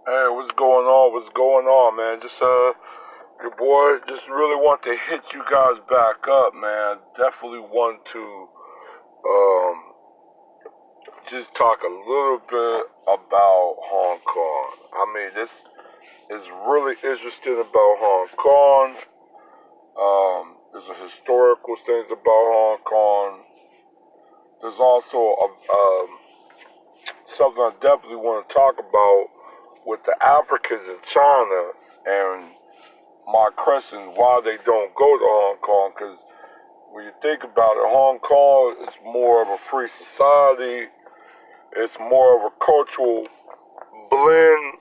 Hey, what's going on? What's going on, man? Your boy just really want to hit you guys back up, man. Definitely want to um just talk a little bit about Hong Kong. I mean, this is really interesting about Hong Kong. There's a historical things about Hong Kong. There's also something I definitely want to talk about with the Africans in China and my question why they don't go to Hong Kong. Because when you think about it, Hong Kong is more of a free society. It's more of a cultural blend.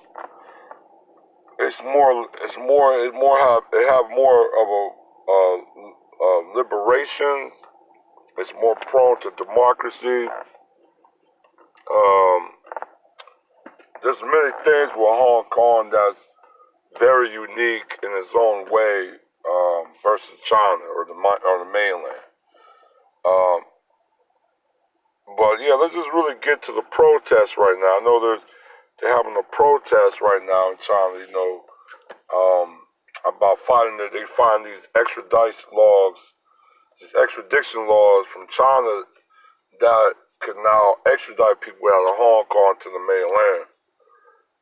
It have more of a liberation. It's more prone to democracy. Um, there's many things with Hong Kong that's very unique in its own way versus China or the mainland. Um, but yeah, let's just really get to the protests right now. I know they're having a protest right now in China. Um, about fighting that they find these extradition laws from China that can now extradite people out of Hong Kong to the mainland,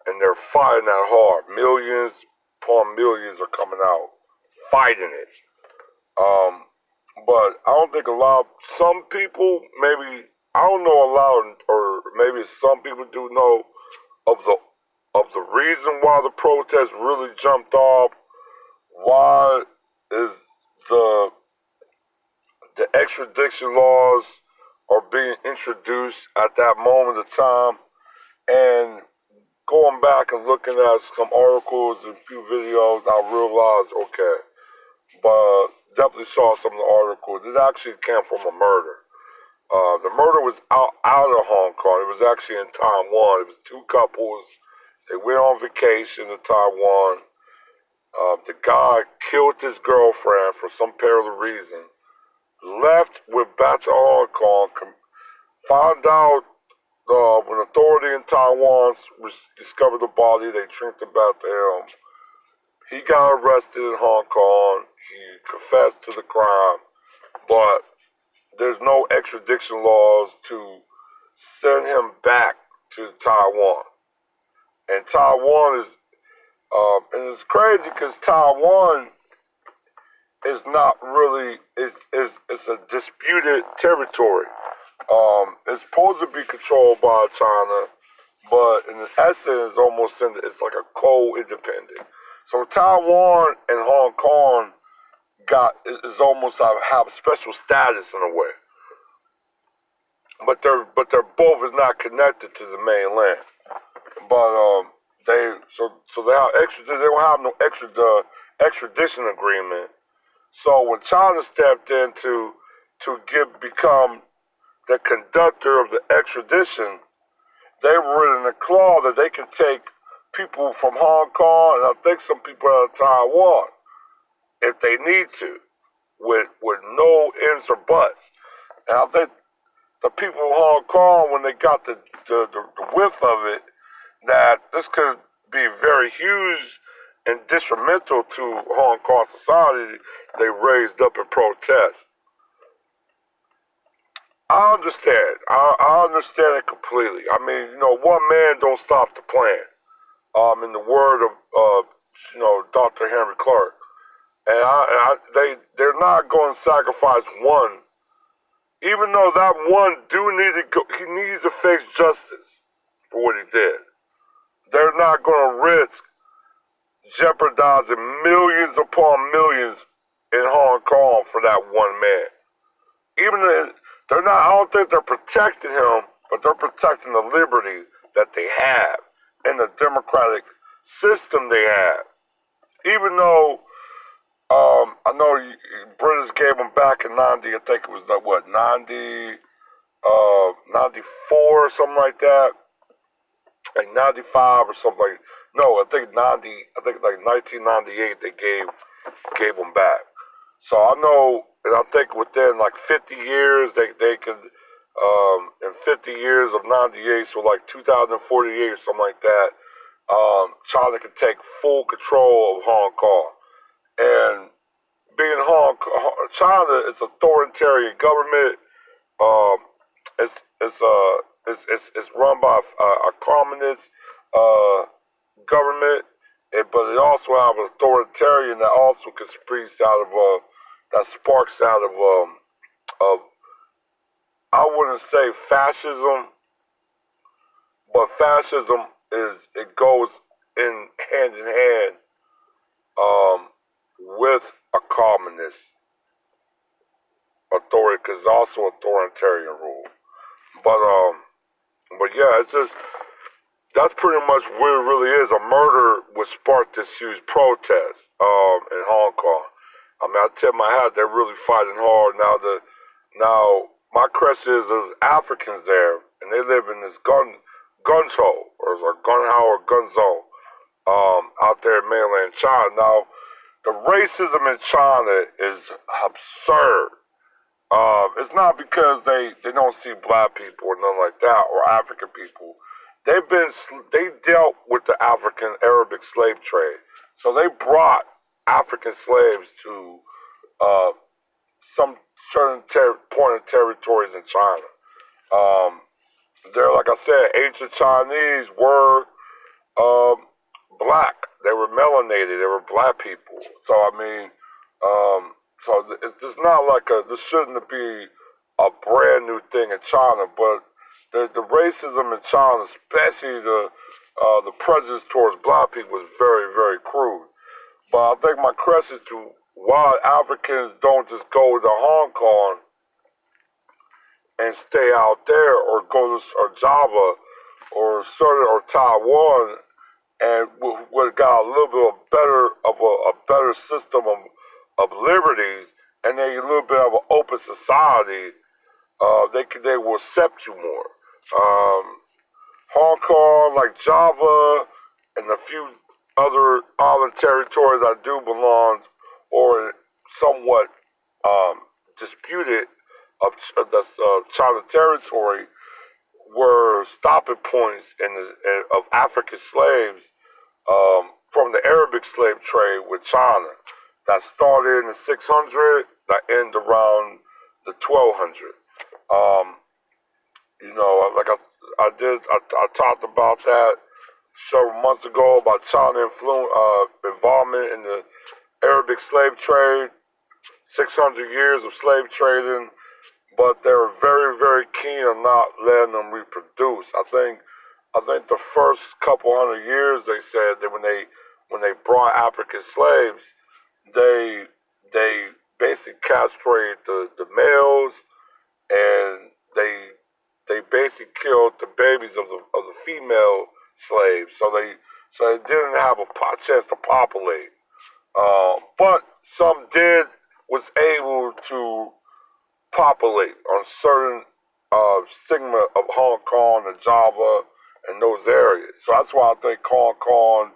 and they're fighting that hard. Millions upon millions are coming out fighting it. Um, but I don't think some people, maybe, I don't know a lot, or maybe some people do know of the reason why the protest really jumped off. Why is the the extradition laws are being introduced at that moment of time? And going back and looking at some articles and a few videos, I realized, okay, but definitely saw some of the articles. It actually came from a murder. The murder was out of Hong Kong. It was actually in Taiwan. It was two couples. They went on vacation to Taiwan. The guy killed his girlfriend for some parallel reason. Left, went back to Hong Kong. Found out when authority in Taiwan discovered the body, they traced it back to him. He got arrested in Hong Kong. He confessed to the crime, but there's no extradition laws to send him back to Taiwan. And Taiwan and it's crazy because Taiwan is not really, it's a disputed territory. It's supposed to be controlled by China, but in essence, it's like a co-independent. So Taiwan and Hong Kong is almost have special status in a way, but they're both is not connected to the mainland. But they have they don't have no extradition agreement. So when China stepped in to become the conductor of the extradition, they were in a clause that they can take people from Hong Kong and I think some people out of Taiwan if they need to, with no ends or buts. And I think the people of Hong Kong, when they got the width of it, that this could be very huge and detrimental to Hong Kong society, they raised up in protest. I understand. I understand it completely. I mean, one man don't stop the plan. In the word of Dr. Henry Clark, they're not going to sacrifice one, even though that one do need to go. He needs to face justice for what he did. They're not going to risk jeopardizing millions upon millions in Hong Kong for that one man. Even if they're not, I don't think they're protecting him, but they're protecting the liberty that they have and the democratic system they have. Even though I know British gave them back in 90, I think it was like what, 94 or something like that, like 95 or something like. No, I think 90. I think like 1998 they gave them back. So I know, and I think within like 50 years they could, in 50 years of 98, so like 2048 or something like that, China can take full control of Hong Kong. And being China is authoritarian government. Um, it's it's run by a communist uh, government, but it also have an authoritarian that also can spread out of that sparks out of I wouldn't say fascism, but fascism is it goes in hand um, with a communist authority, because it's also authoritarian rule. But but yeah, it's just that's pretty much what it really is. A murder would spark this huge protest in Hong Kong. I mean, I tip my hat, they're really fighting hard now. Now my crest is there's Africans there, and they live in this guncho or gunhow or gunzo out there in mainland China. Now the racism in China is absurd. It's not because they don't see black people or nothing like that or African people. They dealt with the African Arabic slave trade, so they brought African slaves to uh, some certain point of territories in China. Um, they're like I said, ancient Chinese were um, black. They were melanated. They were black people. So I mean, it's not like this shouldn't be a brand new thing in China, but the racism in China, especially the prejudice towards black people, is very very crude. But I think my question is to why Africans don't just go to Hong Kong and stay out there, or go to or Java or certain or Taiwan, and would got a little bit of a better system of liberties, and then a little bit of an open society, they will accept you more. Hong Kong, like Java, and a few other island territories I do belong or somewhat disputed of the China territory were stopping points of African slaves from the Arabic slave trade with China that started in the 600 that end around the 1200. Um, like I talked about that several months ago about China involvement in the Arabic slave trade, 600 years of slave trading, but they were very, very keen on not letting them reproduce. I think the first couple hundred years they said that when they brought African slaves, they basically castrated the males, and they basically killed the babies of the female slaves, so they didn't have a chance to populate. But some did was able to populate on certain segment of Hong Kong and Java and those areas. So that's why I think Hong Kong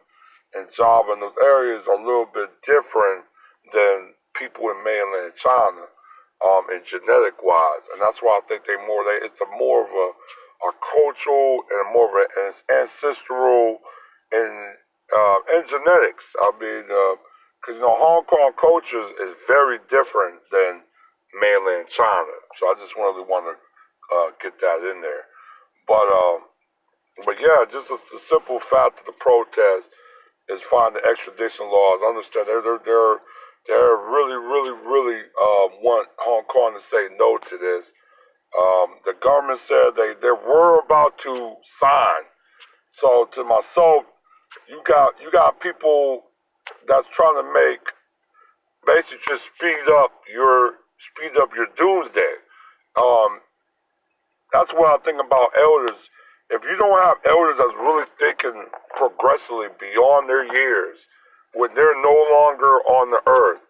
and Java and those areas are a little bit different than people in mainland China, in genetic wise, and that's why I think it's a more of a cultural and more of an ancestral and genetics. I mean, because Hong Kong culture is very different than mainland China, so I just really want to get that in there. But yeah, just the simple fact of the protest is find the extradition laws. I understand they're really, really, really want Hong Kong to say no to this. The government said they were about to sign. So to myself, you got people that's trying to make basically just speed up your doomsday. Um, that's what I think about elders. If you don't have elders that's really thinking progressively beyond their years, when they're no longer on the earth,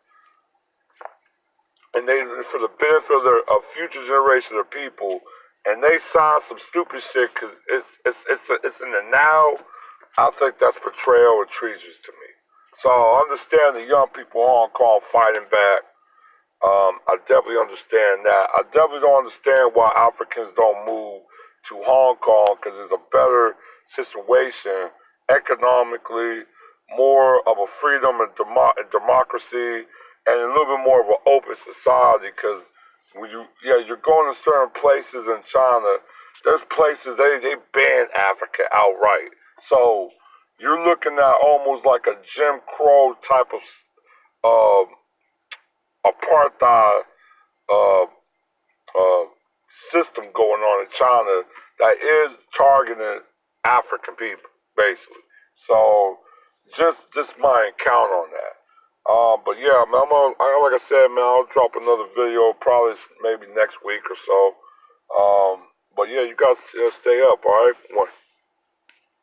and they for the benefit of future generations of people, and they sign some stupid shit because it's in the now. I think that's betrayal and treason to me. So I understand the young people in Hong Kong fighting back. I definitely understand that. I definitely don't understand why Africans don't move to Hong Kong, because it's a better situation economically, more of a freedom and democracy, and a little bit more of an open society. Because when you're going to certain places in China, there's places they ban Africa outright. So you're looking at almost like a Jim Crow type of uh, apartheid uh, uh, system going on in China that is targeting African people, basically. So just my encounter on that. But yeah, man, like I said, man, I'll drop another video probably maybe next week or so. But yeah, you guys stay up, all right?